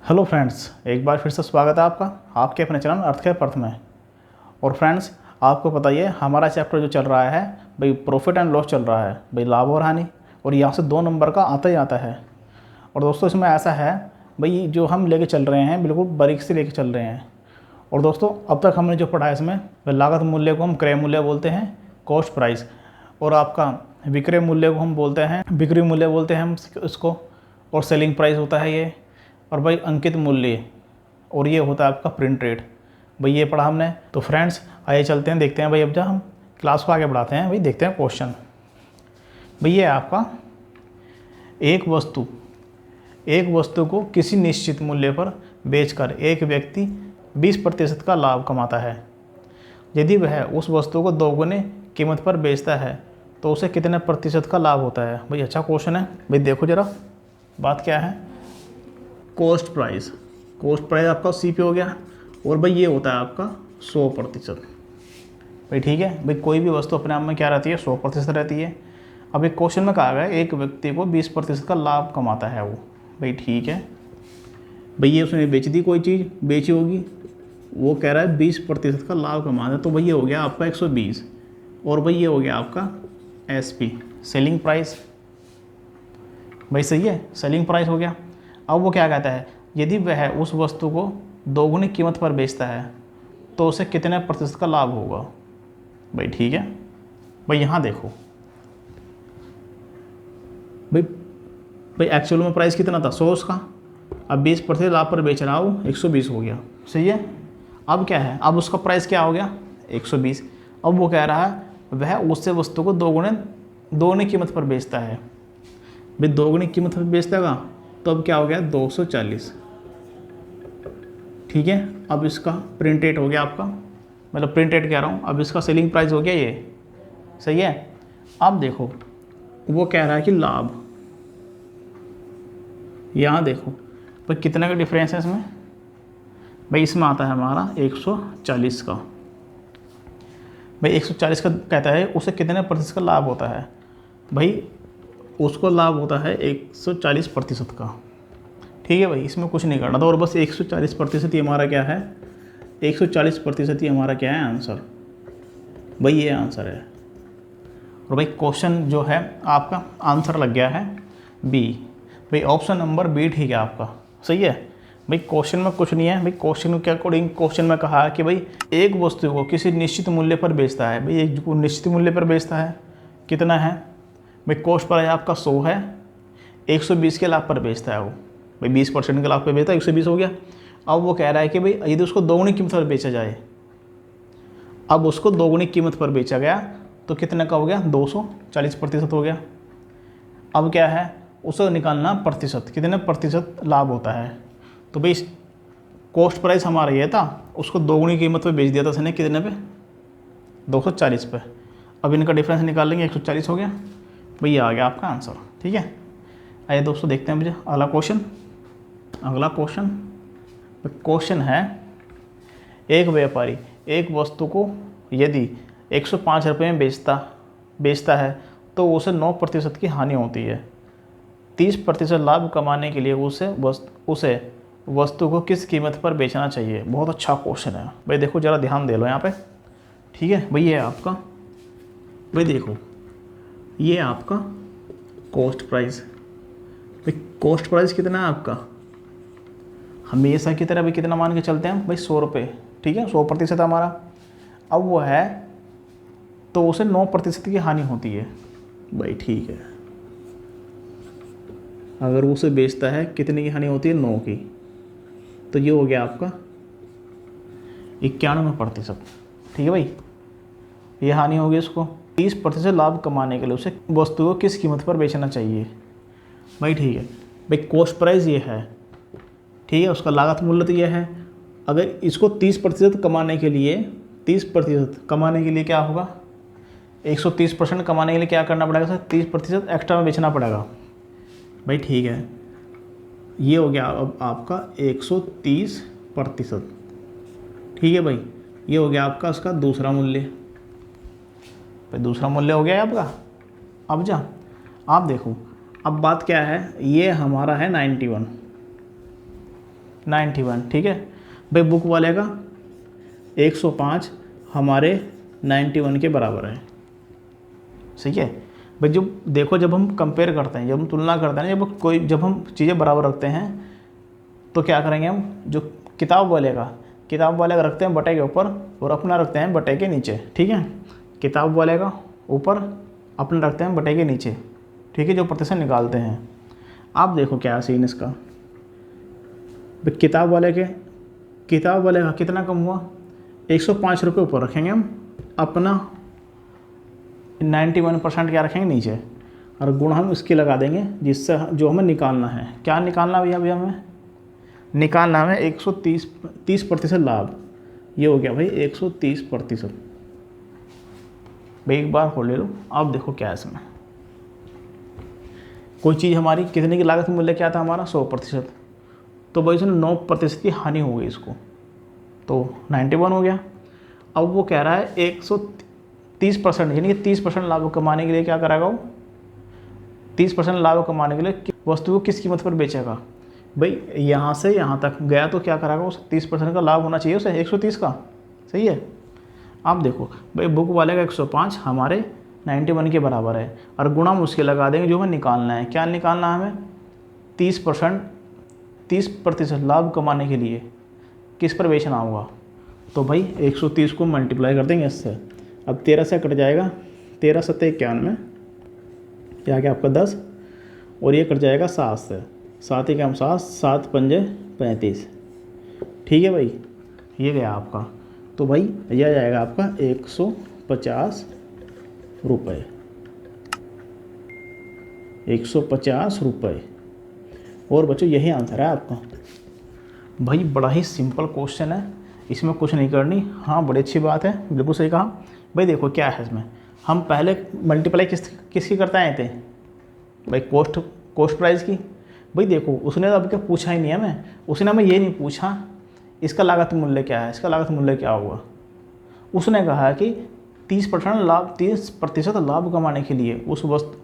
Hello friends, एक बार फिर से स्वागत है आपका आपके अपने चैनल अर्थ के पर्थ में। और फ्रेंड्स, आपको पता ही है हमारा चैप्टर जो चल रहा है भाई प्रॉफिट एंड लॉस चल रहा है, भाई लाभ और हानि। और यहाँ से 2 नंबर का आता ही आता है। और दोस्तों इसमें ऐसा है भाई जो हम लेके चल रहे हैं बिल्कुल बारीक से लेके चल रहे हैं। और दोस्तों अब तक हमने जो पढ़ा है इसमें भाई लागत मूल्य को हम क्रय मूल्य बोलते हैं, कॉस्ट प्राइस। और आपका विक्रय मूल्य को हम बोलते हैं बिक्री मूल्य बोलते हैं हम इसको। और सेलिंग प्राइस होता है ये। और भाई अंकित मूल्य, और ये होता है आपका प्रिंट रेट। भाई ये पढ़ा हमने। तो फ्रेंड्स आइए चलते हैं, देखते हैं भाई अब जब हम क्लास को आगे बढ़ाते हैं भाई देखते हैं क्वेश्चन। भाई ये है आपका एक वस्तु को किसी निश्चित मूल्य पर बेचकर एक व्यक्ति 20% का लाभ कमाता है। यदि वह उस वस्तु को 2 गुने कीमत पर बेचता है तो उसे कितने प्रतिशत का लाभ होता है। भाई अच्छा क्वेश्चन है। भाई देखो जरा बात क्या है। कॉस्ट प्राइस आपका CP हो गया। और भाई ये होता है आपका 100%। भाई ठीक है। भाई कोई भी वस्तु अपने आप में क्या रहती है, 100% रहती है। अब एक क्वेश्चन में कहा गया एक व्यक्ति को 20% का लाभ कमाता है वो। भाई ठीक है। भाई ये उसने बेच दी, कोई चीज़ बेची होगी, वो कह रहा है 20% का लाभ कमाता है। तो भाई ये हो गया आपका 120। और भाई ये हो गया आपका SP सेलिंग प्राइस। भाई सही है, सेलिंग प्राइस हो गया। अब वो क्या कहता है, यदि वह उस वस्तु को 2 गुनी कीमत पर बेचता है तो उसे कितने प्रतिशत का लाभ होगा। भाई ठीक है। भाई यहाँ देखो भाई एक्चुअल में प्राइस कितना था 100 उसका। अब 20% लाभ पर बेच रहा हूँ, 120 हो गया। सही है। अब क्या है, अब उसका प्राइस क्या हो गया 120। अब वो कह रहा है वह उससे वस्तु को 2 गुनी कीमत पर बेचता है। भाई 2 गुनी कीमत पर बेचता तो अब क्या हो गया 240। ठीक है। अब इसका प्रिंट रेट हो गया आपका, मतलब प्रिंट रेट कह रहा हूँ, अब इसका सेलिंग प्राइस हो गया ये। सही है। अब देखो वो कह रहा है कि लाभ, यहाँ देखो भाई कितने का डिफरेंस है इसमें। भाई इसमें आता है हमारा 140 का। भाई 140 का कहता है उसे कितने प्रतिशत का लाभ होता है। भाई उसको लाभ होता है 140% का। ठीक है भाई, इसमें कुछ नहीं करना था। और बस 140% ही हमारा क्या है, 140% ही हमारा क्या है आंसर। भाई ये आंसर है। और भाई क्वेश्चन जो है आपका आंसर लग गया है B। भाई ऑप्शन नंबर B ठीक है आपका। सही है। भाई क्वेश्चन में कुछ नहीं है। भाई क्वेश्चन के अकॉर्डिंग क्वेश्चन में कहा कि भाई एक वस्तु को किसी निश्चित मूल्य पर बेचता है। भाई एक निश्चित मूल्य पर बेचता है, कितना है भाई, कॉस्ट प्राइस आपका 100 है, 120 के लाभ पर बेचता है वो। भाई 20% के लाभ पर बेचता है, 120 हो गया। अब वो कह रहा है कि भाई यदि उसको 2 गुनी कीमत पर बेचा जाए, अब उसको 2 गुनी कीमत पर बेचा गया तो कितने का हो गया 240% हो गया। अब क्या है, उसे निकालना प्रतिशत, कितने प्रतिशत लाभ होता है। तो भाई कॉस्ट प्राइस हमारा ये था, उसको 2 गुनी कीमत पर बेच दिया था उसने, कितने पे 240 पे। अब इनका डिफरेंस निकाल लेंगे, 140 हो गया। भाई आ गया आपका आंसर। ठीक है। आइए दोस्तों देखते हैं मुझे अगला क्वेश्चन है एक व्यापारी एक वस्तु को यदि 105 रुपये में बेचता है तो उसे 9% की हानि होती है। 30% लाभ कमाने के लिए उसे वस्तु को किस कीमत पर बेचना चाहिए। बहुत अच्छा क्वेश्चन है भाई। देखो ज़रा ध्यान दे लो यहाँ पे। ठीक है भाई, ये है आपका, भाई देखो ये आपका कॉस्ट प्राइस। भाई कॉस्ट प्राइस कितना है आपका, हमेशा की तरह भाई कितना मान के चलते हैं भाई 100 रुपये। ठीक है, 100% हमारा। अब वो है तो उसे 9% की हानि होती है। भाई ठीक है। अगर उसे बेचता है कितने की हानि होती है 9 की, तो ये हो गया आपका 91%। ठीक है भाई, ये हानि होगी उसको। 30% लाभ कमाने के लिए उसे वस्तु को किस कीमत पर बेचना चाहिए। भाई ठीक है। भाई कॉस्ट प्राइस ये है, ठीक है, उसका लागत मूल्य तो ये है। अगर इसको 30% कमाने के लिए 30% कमाने के लिए क्या होगा, 130% कमाने के लिए क्या करना पड़ेगा सर, 30% एक्स्ट्रा में बेचना पड़ेगा। भाई ठीक है, ये हो गया अब आपका 130%। ठीक है भाई, ये हो गया आपका उसका दूसरा मूल्य। भाई दूसरा मूल्य हो गया आपका। अब आप देखो अब बात क्या है, ये हमारा है 91। 91, ठीक है भाई। बुक वाले का 105 हमारे 91 के बराबर है, सही है भाई। जो देखो जब हम कंपेयर करते हैं, जब हम तुलना करते हैं, जब हम चीज़ें बराबर रखते हैं तो क्या करेंगे हम, जो किताब वाले का रखते हैं बटे के ऊपर और अपना रखते हैं बटे के नीचे, ठीक है। किताब वाले का ऊपर, अपना रखते हैं बटे के नीचे, ठीक है, जो प्रतिशत निकालते हैं। आप देखो क्या सीन इसका, किताब वाले का कितना कम हुआ, 105 रुपये ऊपर रखेंगे हम, अपना 91% क्या रखेंगे नीचे, और गुण हम इसके लगा देंगे जिससे जो हमें निकालना है। क्या निकालना भैया हमें निकालना है 30% लाभ। ये हो गया भाई 130%। भाई एक बार खोल ले लो, आप देखो क्या है इसमें। कोई चीज़ हमारी कितने की लागत मूल्य क्या था हमारा 100%, तो भाई इसमें 9% की हानि हो गई इसको, तो 91 हो गया। अब वो कह रहा है 130%, यानी कि 30% लाभ कमाने के लिए क्या करेगा वो, 30% लाभ कमाने के लिए वस्तु को किस कीमत पर बेचेगा। भाई यहाँ से यहाँ तक गया तो क्या करेगा, उसे 30% का लाभ होना चाहिए उसे 130 का, सही है। आप देखो भाई बुक वाले का 105 हमारे 91 के बराबर है, और गुणा हम उसके लगा देंगे जो हमें निकालना है। क्या निकालना है हमें, 30% लाभ कमाने के लिए किस पर बेचना होगा। तो भाई 130 को मल्टीप्लाई कर देंगे इससे। अब 13 से कट जाएगा, 13 सत्ते 91, क्या क्या आपका 10, और ये कट जाएगा 7 से, 7 ही कम 7, 7 पंजे 35, ठीक है भाई। ये गया आपका, तो भाई यह जाएगा आपका 150 रुपये, 150 रुपये। और बच्चों यही आंसर है आपका। भाई बड़ा ही सिंपल क्वेश्चन है, इसमें कुछ नहीं करनी। हाँ बड़ी अच्छी बात है, बिल्कुल सही कहा भाई। देखो क्या है इसमें, हम पहले मल्टीप्लाई किसकी करते आए थे भाई, कॉस्ट प्राइस की। भाई देखो उसने तो अब क्या पूछा ही नहीं है हमें, उसने हमें ये नहीं पूछा इसका लागत मूल्य क्या है, इसका लागत मूल्य क्या होगा। उसने कहा कि 30% लाभ कमाने के लिए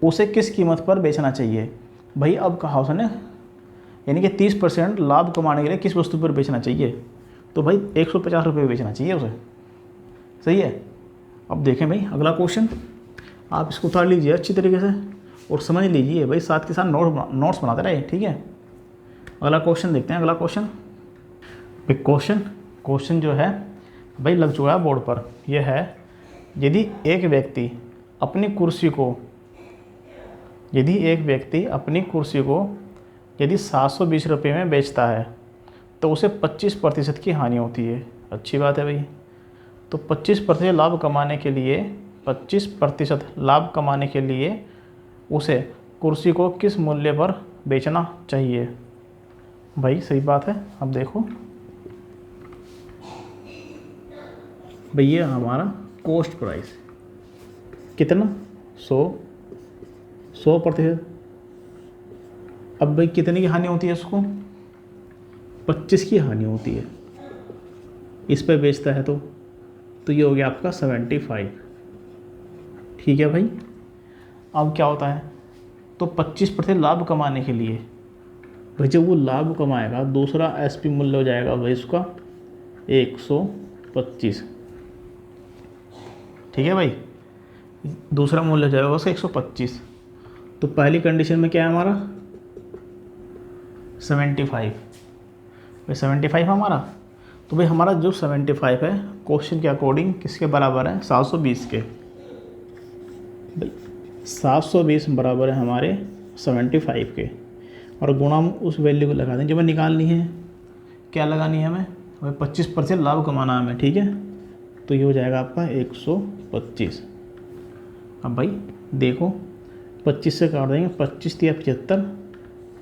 उसे किस कीमत पर बेचना चाहिए। भाई अब कहा उसने, यानी कि 30% लाभ कमाने के लिए किस वस्तु पर बेचना चाहिए, तो भाई 150 रुपये बेचना चाहिए उसे, सही है। अब देखें भाई अगला क्वेश्चन, आप इसको उतार लीजिए अच्छी तरीके से और समझ लीजिए भाई, साथ के साथ नोट्स बनाते रहे, ठीक है। अगला क्वेश्चन देखते हैं। अगला क्वेश्चन क्वेश्चन जो है भाई लग चुका है बोर्ड पर। यह है, यदि एक व्यक्ति अपनी कुर्सी को यदि 720 रुपये में बेचता है तो उसे 25% की हानि होती है। अच्छी बात है भाई। तो 25% लाभ कमाने के लिए उसे कुर्सी को किस मूल्य पर बेचना चाहिए। भाई सही बात है। अब देखो भैया हमारा कॉस्ट प्राइस कितना 100%। अब भाई कितने की हानि होती है उसको, 25 की हानि होती है इस पे बेचता है तो ये हो गया आपका 75, ठीक है भाई। अब क्या होता है, तो 25% लाभ कमाने के लिए भाई जब वो लाभ कमाएगा दूसरा एसपी मूल्य हो जाएगा भाई उसका 125, ठीक है भाई। दूसरा मूल्य हो जाएगा उसका 125। तो पहली कंडीशन में क्या है हमारा 75 भाई, 75 हमारा। तो भाई हमारा जो 75 है क्वेश्चन के अकॉर्डिंग किसके बराबर है, 720 के। 720 बराबर है हमारे 75 के, और गुणा हम उस वैल्यू को लगा दें जो हमें निकालनी है। क्या लगानी है हमें, 25% लाभ कमाना है हमें, ठीक है। तो ये हो जाएगा आपका 125। अब भाई देखो 25 से काट देंगे, 25 × 75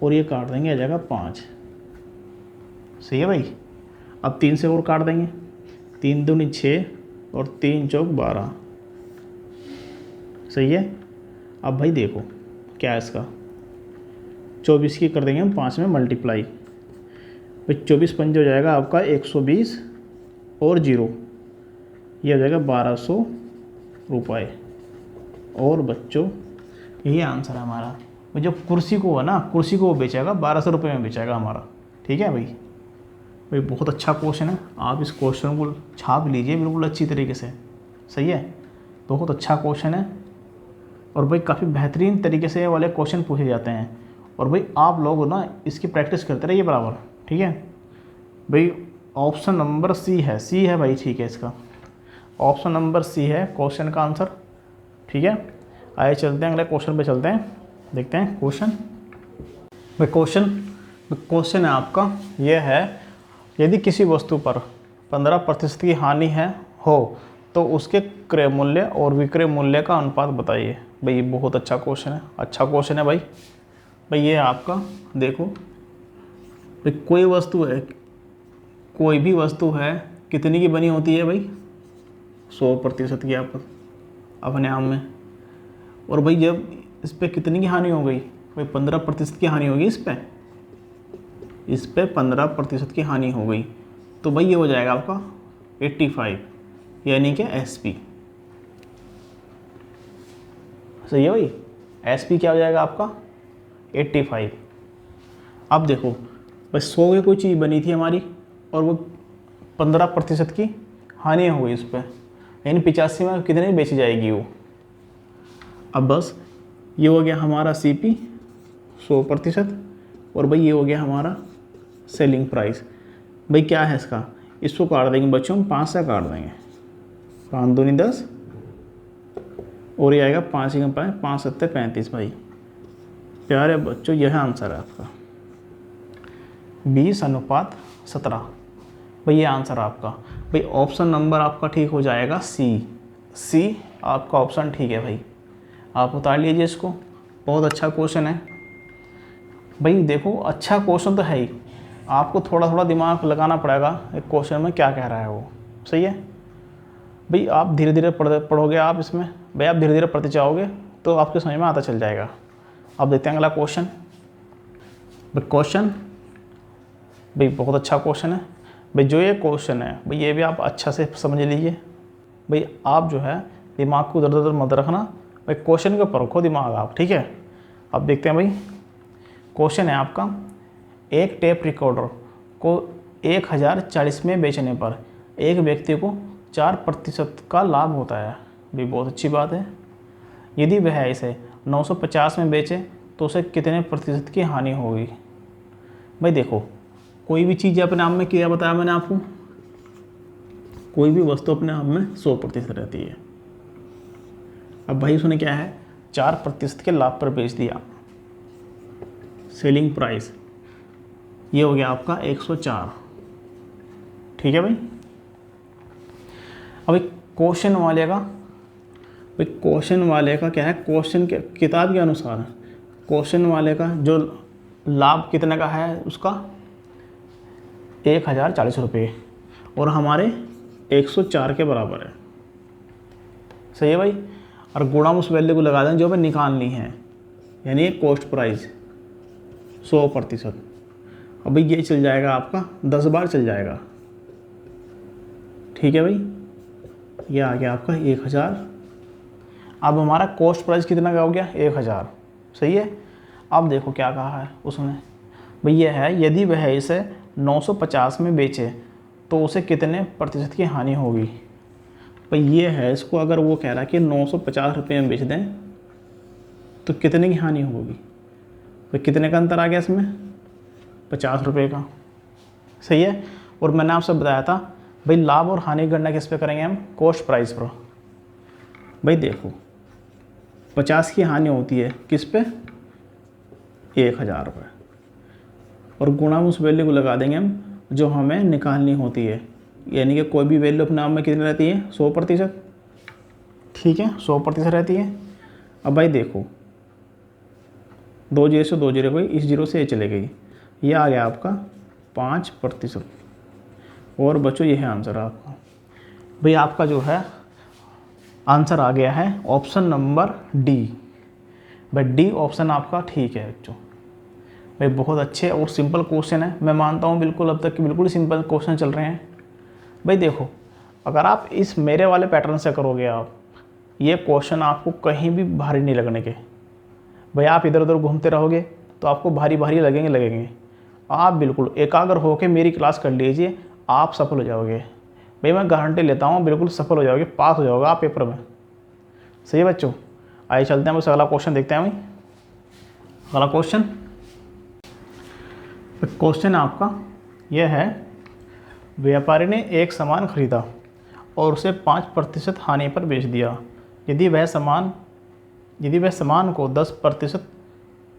और ये काट देंगे आ जाएगा 5, सही है भाई। अब 3 से और काट देंगे, 3 दूनी 6 और 3 चौक 12, सही है। अब भाई देखो क्या है इसका, 24 की कर देंगे हम 5 में मल्टीप्लाई। भाई 24 पंजे हो जाएगा आपका 120 और 0, ये हो जाएगा 1200 रुपये। और बच्चों यही आंसर है हमारा। जो कुर्सी को है ना, कुर्सी को वो बेचेगा 1200 रुपये में बेचेगा हमारा, ठीक है भाई। भाई बहुत अच्छा क्वेश्चन है, आप इस क्वेश्चन को छाप लीजिए बिल्कुल अच्छी तरीके से। सही है, बहुत अच्छा क्वेश्चन है और भाई काफ़ी बेहतरीन तरीके से ये वाले क्वेश्चन पूछे जाते हैं। और भाई आप लोग ना इसकी प्रैक्टिस करते रहिए बराबर। ठीक है भाई, ऑप्शन नंबर सी है भाई। ठीक है, इसका ऑप्शन नंबर सी है क्वेश्चन का आंसर। ठीक है, आइए चलते हैं अगले क्वेश्चन पे चलते हैं, देखते हैं क्वेश्चन। भाई क्वेश्चन है आपका, यह है यदि किसी वस्तु पर 15% की हानि हो तो उसके क्रय मूल्य और विक्रय मूल्य का अनुपात बताइए। भाई ये बहुत अच्छा क्वेश्चन है, अच्छा क्वेश्चन है भाई। भाई ये आपका देखो, भाई कोई भी वस्तु है कितनी की बनी होती है भाई? 100% की आप अपने आप में। और भाई जब इस पर कितनी की हानि हो गई भाई? 15% की हानि होगी इस पे 15% की हानि हो गई, तो भाई ये हो जाएगा आपका 85, यानी कि SP। सही है भाई, SP क्या हो जाएगा आपका? 85। अब देखो भाई 100 की कोई चीज़ बनी थी हमारी और वो 15% की हानि हो गई उस पर, यानी 85 में कितने बेची जाएगी वो? अब बस ये हो गया हमारा CP 100%, और भाई ये हो गया हमारा सेलिंग प्राइस। भाई क्या है इसको काट देंगे बच्चों, 5 से काट देंगे, 5 दूनी 10 और ये आएगा 5 ही 5 7 35। भाई प्यारे बच्चों यह आंसर है आपका 20:17। भाई ये आंसर आपका, भाई ऑप्शन नंबर आपका ठीक हो जाएगा सी आपका ऑप्शन ठीक है भाई। आप उतार लीजिए इसको, बहुत अच्छा क्वेश्चन है भाई। देखो अच्छा क्वेश्चन तो है ही, आपको थोड़ा थोड़ा दिमाग लगाना पड़ेगा एक क्वेश्चन में क्या कह रहा है वो। सही है भाई, आप धीरे धीरे पढ़ोगे आप इसमें, भाई आप धीरे धीरे पढ़ते जाओगे तो आपके समझ में आता चल जाएगा। अब देखते हैं अगला क्वेश्चन। भाई बहुत अच्छा क्वेश्चन है भाई। जो ये क्वेश्चन है भाई ये भी आप अच्छा से समझ लीजिए भाई। आप जो है दिमाग को इधर उधर मत रखना भाई, क्वेश्चन के ऊपर रखो दिमाग आप। ठीक है, अब देखते हैं भाई। क्वेश्चन है आपका, एक टेप रिकॉर्डर को 1040 में बेचने पर एक व्यक्ति को 4% का लाभ होता है। भी बहुत अच्छी बात है। यदि वह इसे 950 में बेचे तो उसे कितने प्रतिशत की हानि होगी? भाई देखो, कोई भी चीज़ अपने आप में क्या बताया मैंने आपको, कोई भी वस्तु अपने आप में 100% रहती है। अब भाई उसने क्या है 4% के लाभ पर बेच दिया, सेलिंग प्राइस ये हो गया आपका 104। ठीक है भाई। अब क्वेश्चन वाले का क्या है, क्वेश्चन के किताब के अनुसार क्वेश्चन वाले का जो लाभ कितने का है उसका 1040 रुपये और हमारे 104 के बराबर है। सही है भाई, और गुणा उस वैल्यू को लगा दें जो हमें निकालनी है, यानी कॉस्ट प्राइस 100%। अब भाई ये चल जाएगा आपका 10 बार चल जाएगा। ठीक है भाई, ये आ गया आपका 1000। अब हमारा कॉस्ट प्राइस कितना का हो गया 1000। सही है, अब देखो क्या कहा है उसने भाई, ये है यदि वह इसे 950 में बेचे तो उसे कितने प्रतिशत की हानि होगी। भाई ये है, इसको अगर वो कह रहा है कि 950 रुपये में बेच दें तो कितने की हानि होगी। भाई कितने का अंतर आ गया इसमें, 50 रुपये का। सही है, और मैंने आपसे बताया था भाई लाभ और हानि गणना किस पे करेंगे हम, कॉस्ट प्राइस पर। भाई देखो 50 की हानि होती है किस पे, 1000 रुपये, और गुणा उस वैल्यू को लगा देंगे हम जो हमें निकालनी होती है, यानी कि कोई भी वैल्यू अपने आप में कितनी रहती है 100%। ठीक है, 100% रहती है। अब भाई देखो 2 जीरो से 2 जीरो गई, इस जीरो से ये चले गई, ये आ गया आपका 5%। और बच्चों ये है आंसर आपका। भाई आपका जो है आंसर आ गया है ऑप्शन नंबर डी। भाई डी ऑप्शन आपका ठीक है बच्चों। भाई बहुत अच्छे और सिंपल क्वेश्चन है, मैं मानता हूँ बिल्कुल अब तक कि बिल्कुल सिंपल क्वेश्चन चल रहे हैं। भाई देखो अगर आप इस मेरे वाले पैटर्न से करोगे आप, ये क्वेश्चन आपको कहीं भी भारी नहीं लगने के। भाई आप इधर उधर घूमते रहोगे तो आपको भारी भारी लगेंगे। आप बिल्कुल एकाग्र होकर मेरी क्लास कर लीजिए, आप सफल हो जाओगे भाई। मैं गारंटी लेता हूँ बिल्कुल सफल हो जाओगे, पास हो जाओगे आप पेपर में। सही है बच्चों, आइए चलते हैं बस अगला क्वेश्चन देखते हैं भाई। अगला क्वेश्चन आपका यह है, व्यापारी ने एक सामान खरीदा और उसे 5% हानि पर बेच दिया। यदि वह सामान को 10%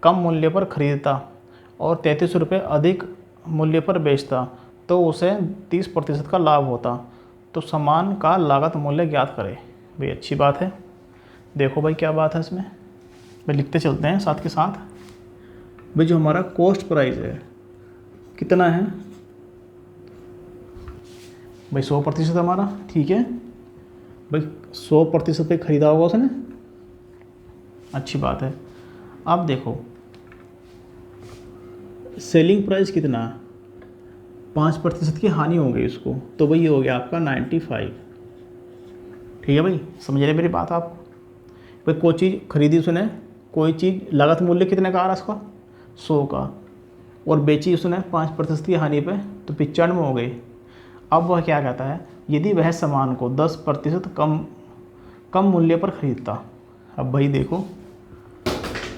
कम मूल्य पर खरीदता और 33 रुपये अधिक मूल्य पर बेचता तो उसे 30% का लाभ होता। तो सामान का लागत मूल्य ज्ञात करें। भाई अच्छी बात है, देखो भाई क्या बात है इसमें, भाई लिखते चलते हैं साथ के साथ। भाई जो हमारा कॉस्ट प्राइस है कितना है भाई, 100% हमारा, ठीक है भाई। 100% पे खरीदा होगा उसने, अच्छी बात है। अब देखो सेलिंग प्राइस कितना है, 5% की हानि हो गई उसको, तो भाई ये हो गया आपका 95। ठीक है भाई, समझ रहे मेरी बात आप। भाई कोई चीज़ खरीदी उसने, कोई चीज़ लागत मूल्य कितने का आ रहा है उसका, 100 का, और बेची उसने 5% की हानि पे, तो 95 हो गई। अब वह क्या कहता है, यदि वह सामान को 10% कम मूल्य पर खरीदता। अब भाई देखो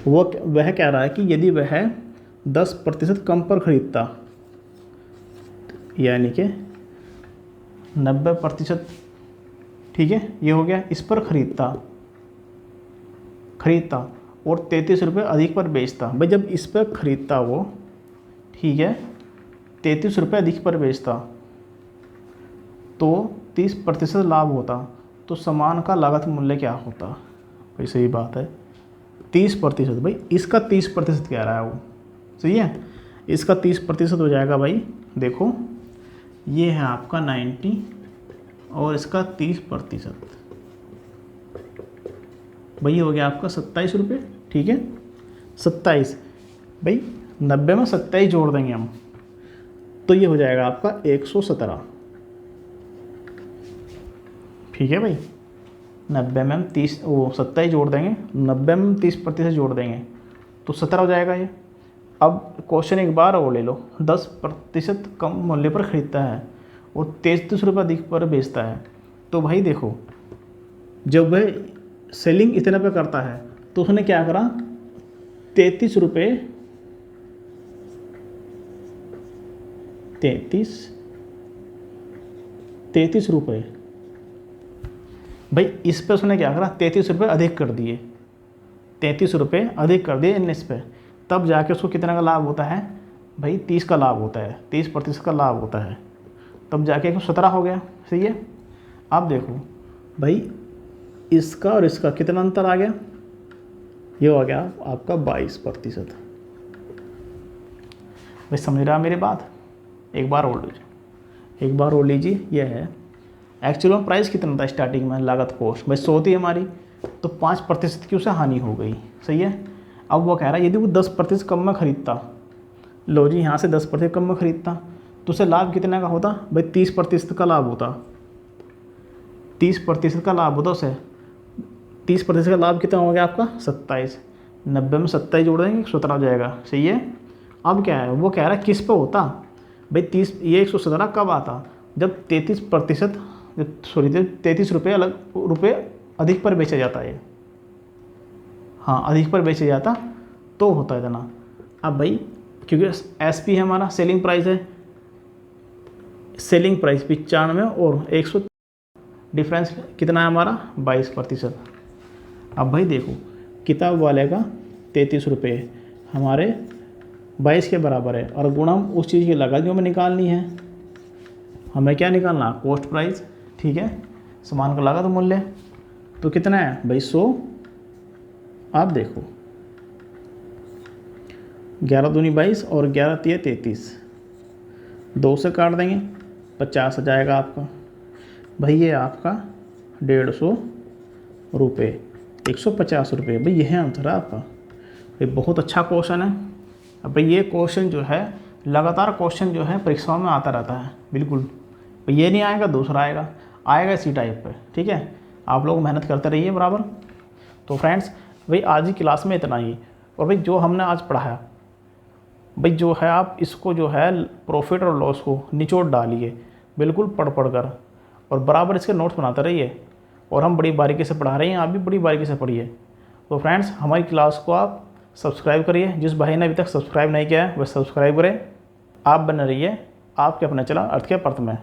वह कह रहा है कि यदि वह 10% कम पर खरीदता, यानी कि 90%, ठीक है ये हो गया, इस पर खरीदता और 33 रुपये अधिक पर बेचता। भाई जब इस पर खरीदता वो, ठीक है 33 रुपये अधिक पर बेचता तो 30% लाभ होता। तो सामान का लागत मूल्य क्या होता। भाई सही बात है 30%, भाई इसका 30% कह रहा है वो, सही है। इसका 30% हो जाएगा भाई, देखो ये है आपका 90 और इसका 30%, भाई हो गया आपका 27 रुपये, ठीक है 27। भाई 90 में 27 जोड़ देंगे हम, तो ये हो जाएगा आपका 117। ठीक है भाई, 90 में हम 27 जोड़ देंगे, 90 में 30% जोड़ देंगे तो 17 हो जाएगा ये। अब क्वेश्चन एक बार और ले लो, 10% कम मूल्य पर खरीदता है और 33 रुपये अधिक पर बेचता है। तो भाई देखो जब वह सेलिंग इतने पे करता है तो उसने क्या करा, 33 रुपये 33 रुपये, भाई इस पे उसने क्या करा, 33 रुपये अधिक कर दिए, 33 रुपये अधिक कर दिए इस पे, तब जाके उसको कितना का लाभ होता है भाई, 30 का लाभ होता है, 30% का लाभ होता है, तब जाके 17 हो गया। सही है। अब देखो भाई इसका और इसका कितना अंतर आ गया, ये हो गया आपका 22%। भाई समझ रहा मेरी बात, एक बार और लीजिए। यह है एक्चुअल में प्राइस कितना था स्टार्टिंग में, लागत कॉस्ट भाई 100 थी हमारी, तो 5% की उसे हानि हो गई। सही है। अब वो कह रहा है यदि वो 10% कम में खरीदता, लो जी यहाँ से 10% कम में खरीदता तो उसे लाभ कितने का होता भाई, 30% का लाभ होता, 30% का लाभ होता उसे। 30% का लाभ कितना हो गया आपका 27, 90 में 27 जोड़ देंगे 17 हो जाएगा। सही है। अब क्या है, वो कह रहा है किस पे होता भाई, 117 कब आता, जब 33 रुपये अधिक पर बेचा जाता है। हाँ अधिक पर बेचा जाता तो होता है इतना। अब भाई क्योंकि एसपी है हमारा, सेलिंग प्राइस है, सेलिंग प्राइस 95 और 100 डिफरेंस कितना है हमारा 22%। अब भाई देखो किताब वाले का 33 रुपये हमारे 22 के बराबर है, और गुणा उस चीज़ की लागत जो हमें निकालनी है, हमें क्या निकालना, कॉस्ट प्राइस। ठीक है, सामान का लागत मूल्य, तो कितना है भाई 100। आप देखो 11 दूनी 22 और 11 तिया 33, 2 से काट देंगे 50 आ जाएगा आपका। भाई ये आपका 150 रुपये, 150 रुपये, भाई यह आंसर है आपका। ये बहुत अच्छा क्वेश्चन है। अब भाई ये क्वेश्चन जो है लगातार क्वेश्चन जो है परीक्षाओं में आता रहता है, बिल्कुल ये नहीं आएगा दूसरा आएगा इसी टाइप पे। ठीक है, आप लोग मेहनत करते रहिए बराबर। तो फ्रेंड्स भाई आज की क्लास में इतना ही, और भाई जो हमने आज पढ़ाया भाई जो है आप इसको जो है प्रॉफिट और लॉस को निचोड़ डालिए बिल्कुल पढ़ पढ़ कर, और बराबर इसके नोट्स बनाते रहिए। और हम बड़ी बारीकी से पढ़ा रहे हैं, आप भी बड़ी बारीकी से पढ़िए। तो फ्रेंड्स हमारी क्लास को आप सब्सक्राइब करिए, जिस भाई ने अभी तक सब्सक्राइब नहीं किया है वह सब्सक्राइब करें। आप बने रहिए आपके अपने चैनल अर्थ के पर्थ में।